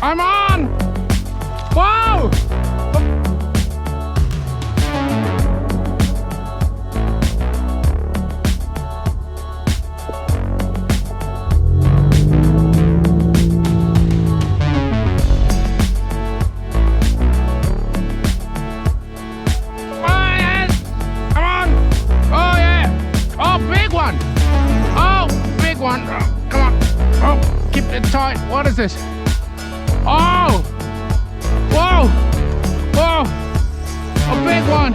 I'm on! Whoa! Tight. What is this? Oh! Whoa! Whoa! A big one!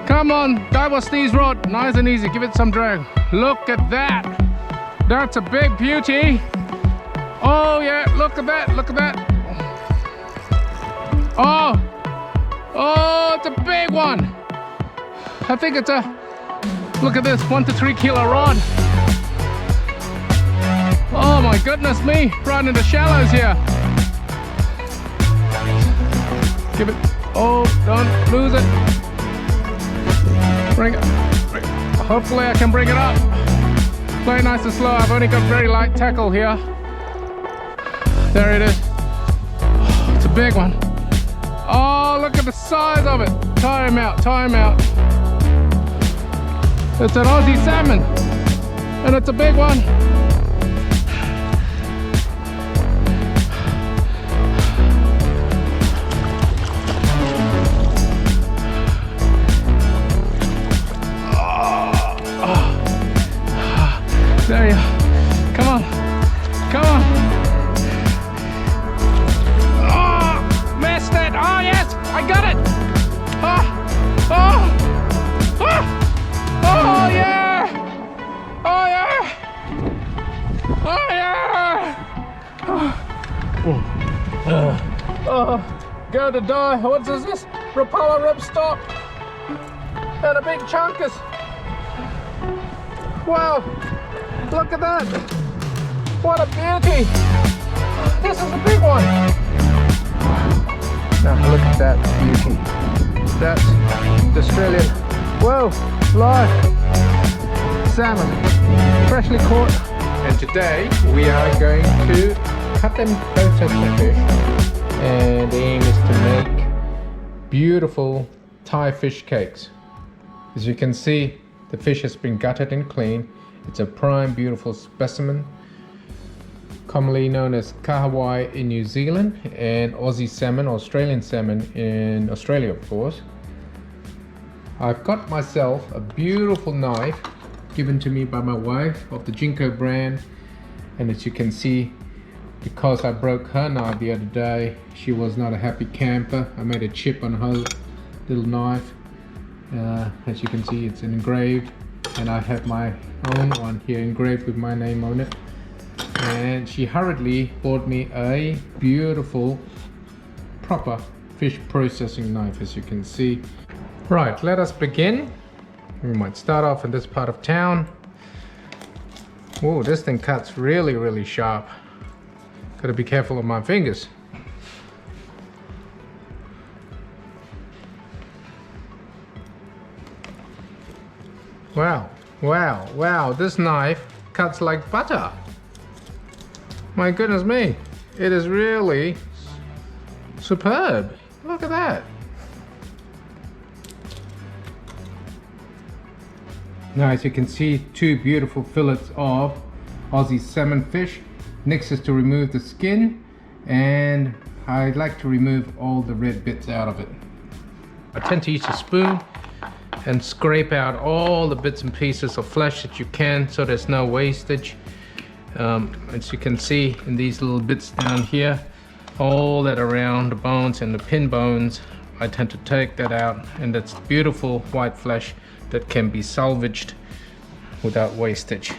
Come on, divers these rod. Nice and easy. Give it some drag. Look at that! That's a big beauty! Oh yeah, look at that! Look at that! Oh! Oh, it's a big one! I think it's a... Look at this, 1 to 3 kilo rod. Oh my goodness me, right in the shallows here. Give it, oh, don't lose it. Bring it, hopefully I can bring it up. Play nice and slow, I've only got very light tackle here. There it is. Oh, it's a big one. Oh, look at the size of it. Tie him out, tie him out. It's an Aussie Salmon, and it's a big one. There you go. Come on. Come on. Oh, missed it. Oh, yes. I got it. Oh, oh, oh, oh, yeah. Oh, yeah. Oh, yeah. Oh, go to die. What is this? Propeller ripstop. And a big chunkus. Wow. Look at that! What a beauty! This is a big one! Now look at that beauty. That's the Australian, whoa, live salmon, freshly caught. And today we are going to cut and process the fish. And the aim is to make beautiful Thai fish cakes. As you can see, the fish has been gutted and cleaned. It's a prime, beautiful specimen, commonly known as kahawai in New Zealand and Aussie salmon, Australian salmon in Australia, of course. I've got myself a beautiful knife given to me by my wife of the Jinko brand, and as you can see, because I broke her knife the other day, she was not a happy camper. I made a chip on her little knife. As you can see, it's engraved, and I have my own one here engraved with my name on it. And she hurriedly bought me a beautiful proper fish processing knife, as you can see. Right, let us begin. We might start off in this part of town. Oh, this thing cuts really sharp. Gotta be careful of my fingers. Wow, wow, wow, this knife cuts like butter. My goodness me, it is really superb. Look at that. Now, as you can see, two beautiful fillets of Aussie salmon fish. Next is to remove the skin, and I like to remove all the red bits out of it. I tend to use a spoon and scrape out all the bits and pieces of flesh that you can, so there's no wastage. As you can see in these little bits down here, all that around the bones and the pin bones, I tend to take that out, and that's beautiful white flesh that can be salvaged without wastage.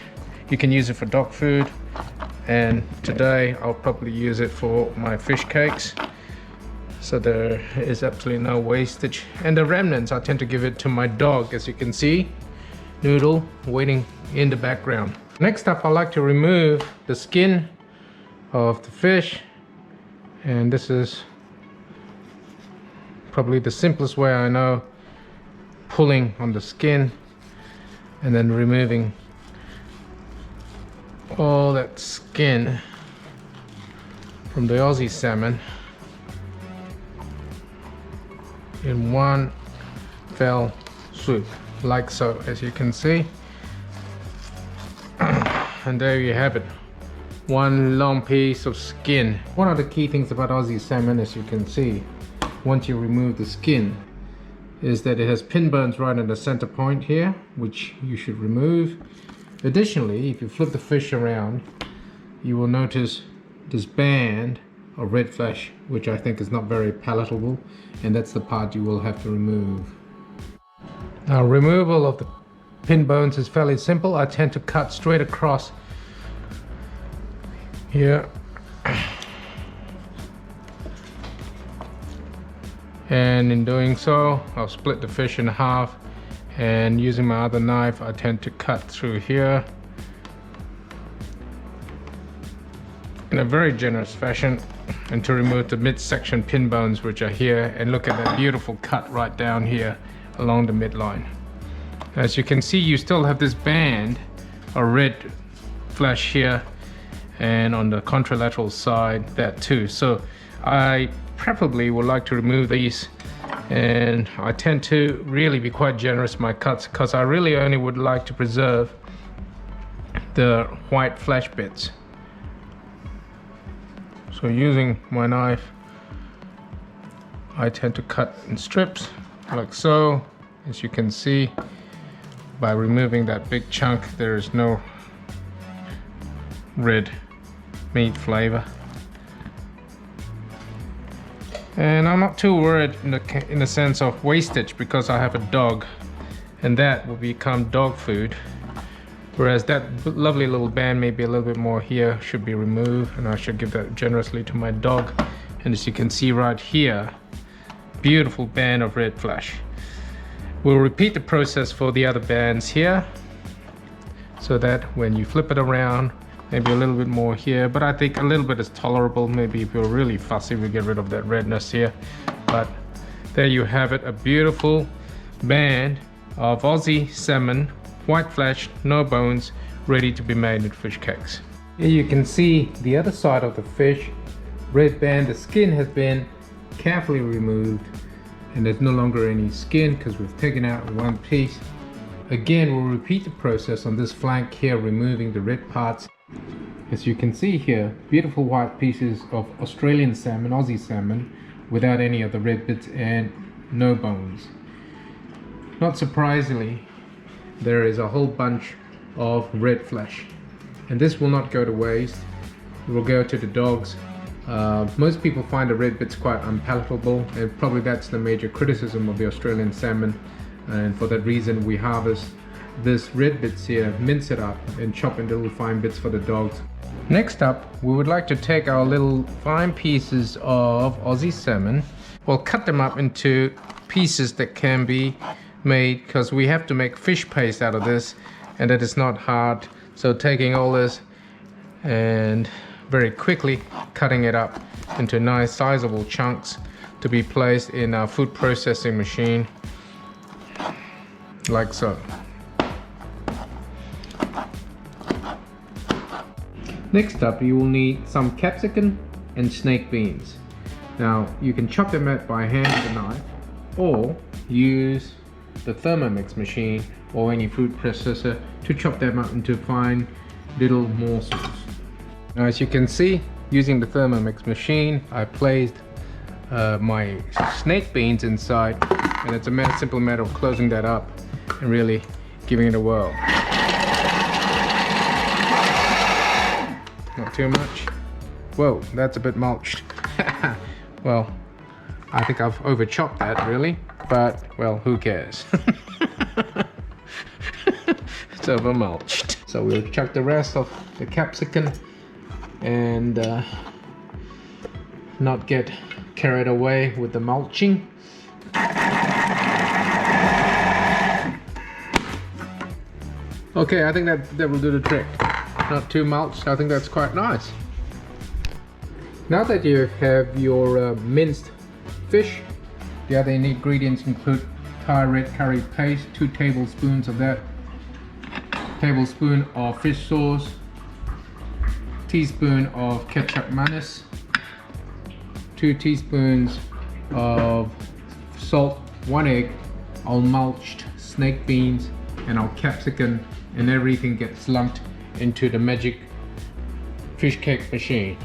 You can use it for dog food, and today I'll probably use it for my fish cakes. So there is absolutely no wastage. And the remnants, I tend to give it to my dog, as you can see, Noodle, waiting in the background. Next up, I like to remove the skin of the fish. And this is probably the simplest way I know, pulling on the skin and then removing all that skin from the Aussie salmon in one fell swoop, like so, as you can see. And there you have it, one long piece of skin. One of the key things about Aussie salmon, as you can see, once you remove the skin, is that it has pin bones right in the center point here, which you should remove. Additionally, if you flip the fish around, you will notice this band of red flesh, which I think is not very palatable, and that's the part you will have to remove. Now, removal of the pin bones is fairly simple. I tend to cut straight across here, and in doing so, I'll split the fish in half, and using my other knife, I tend to cut through here in a very generous fashion, and to remove the midsection pin bones which are here. And look at that beautiful cut right down here along the midline. As you can see, you still have this band of red flesh here, and on the contralateral side that too. So I preferably would like to remove these, and I tend to really be quite generous in my cuts, because I really only would like to preserve the white flesh bits. So using my knife, I tend to cut in strips like so. As you can see, by removing that big chunk, there is no red meat flavor. And I'm not too worried in the sense of wastage, because I have a dog, and that will become dog food. Whereas that lovely little band, maybe a little bit more here, should be removed, and I should give that generously to my dog. And as you can see right here, beautiful band of red flesh. We'll repeat the process for the other bands here, so that when you flip it around, maybe a little bit more here, but I think a little bit is tolerable. Maybe if you're really fussy, we get rid of that redness here. But there you have it, a beautiful band of Aussie salmon, white flesh, no bones, ready to be made into fish cakes. Here you can see the other side of the fish, red band. The skin has been carefully removed, and there's no longer any skin because we've taken out one piece. Again, we'll repeat the process on this flank here, removing the red parts. As you can see here, beautiful white pieces of Australian salmon, Aussie salmon, without any of the red bits and no bones. Not surprisingly, there is a whole bunch of red flesh, and this will not go to waste. It will go to the dogs. Most people find the red bits quite unpalatable, and probably that's the major criticism of the Australian salmon, and for that reason we harvest this red bits here, mince it up and chop into little fine bits for the dogs. Next up, we would like to take our little fine pieces of Aussie salmon. We'll cut them up into pieces that can be made, because we have to make fish paste out of this, and that is not hard. So taking all this and very quickly cutting it up into nice sizable chunks to be placed in our food processing machine, like so. Next up, you will need some capsicum and snake beans. Now, you can chop them up by hand with a knife, or use the Thermomix machine or any food processor to chop them up into fine little morsels. Now, as you can see, using the Thermomix machine, I placed my snake beans inside, and it's a simple matter of closing that up and really giving it a whirl. Not too much. Whoa, that's a bit mulched. Well, I think I've over chopped that really, but well, who cares? It's over mulched. So we'll chuck the rest of the capsicum and not get carried away with the mulching. Okay, I think that will do the trick. Not too mulched, I think that's quite nice. Now that you have your minced fish, the other ingredients include Thai red curry paste, 2 tablespoons of that, tablespoon of fish sauce, teaspoon of ketchup mayonnaise, 2 teaspoons of salt, 1 egg. I'll mulched snake beans and our capsicum, and everything gets lumped into the magic fish cake machine.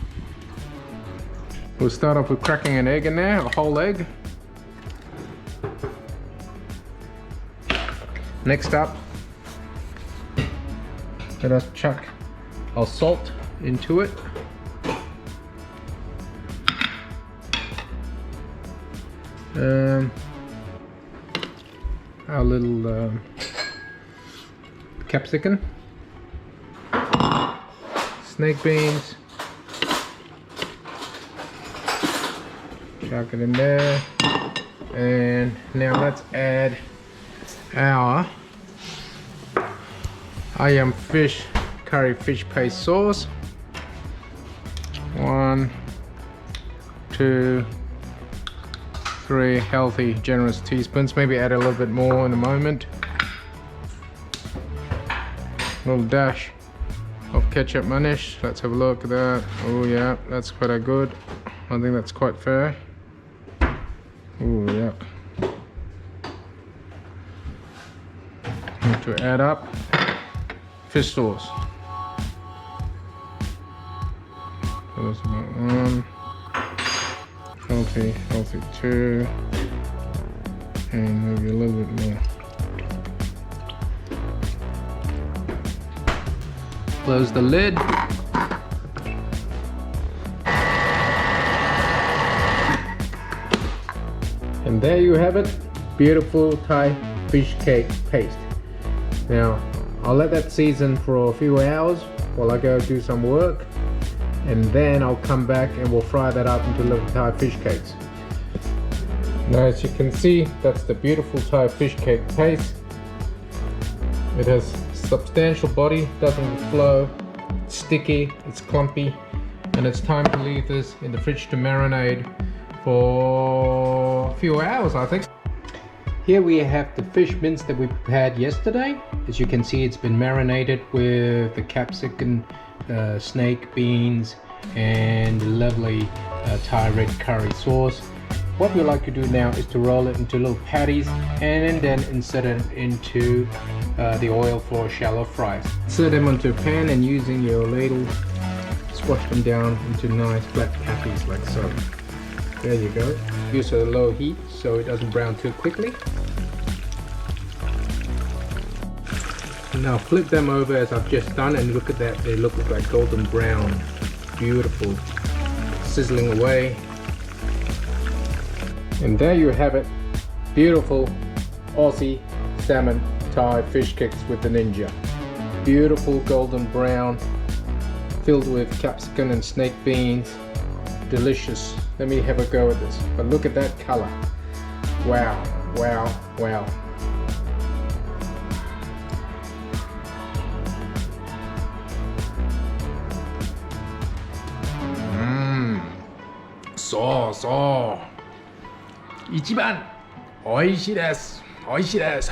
We'll start off with cracking an egg in there, a whole egg. Next up, let us chuck our salt into it. Our little capsicum, snake beans, chuck it in there, and now let's add our fish curry fish paste sauce. 1, 2, 3 healthy generous teaspoons. Maybe add a little bit more in a moment. A little dash of ketchup manish. Let's have a look at that. Oh yeah, that's quite good. I think that's quite fair. Oh yeah. Need to add up fish sauce. So that's about 1. Healthy 2, and maybe a little bit more. Close the lid. And there you have it, beautiful Thai fish cake paste. Now I'll let that season for a few hours while I go do some work, and then I'll come back and we'll fry that up into little Thai fish cakes. Now as you can see, that's the beautiful Thai fish cake paste. It has substantial body, doesn't flow, it's sticky, it's clumpy, and it's time to leave this in the fridge to marinate for a few hours, I think. Here we have the fish mince that we prepared yesterday. As you can see, it's been marinated with the capsicum, snake beans, and lovely Thai red curry sauce. What we like to do now is to roll it into little patties and then insert it into the oil for shallow fries. Insert them onto a pan, and using your ladle, squash them down into nice flat patties like so. There you go. Use a low heat so it doesn't brown too quickly. Now flip them over as I've just done, and look at that, they look like golden brown. Beautiful. Sizzling away. And there you have it. Beautiful Aussie salmon Thai fish cakes with the Ninja. Beautiful golden brown, filled with capsicum and snake beans. Delicious. Let me have a go at this. But look at that color. Wow, wow, wow. So 一番美味しいです。美味しいです。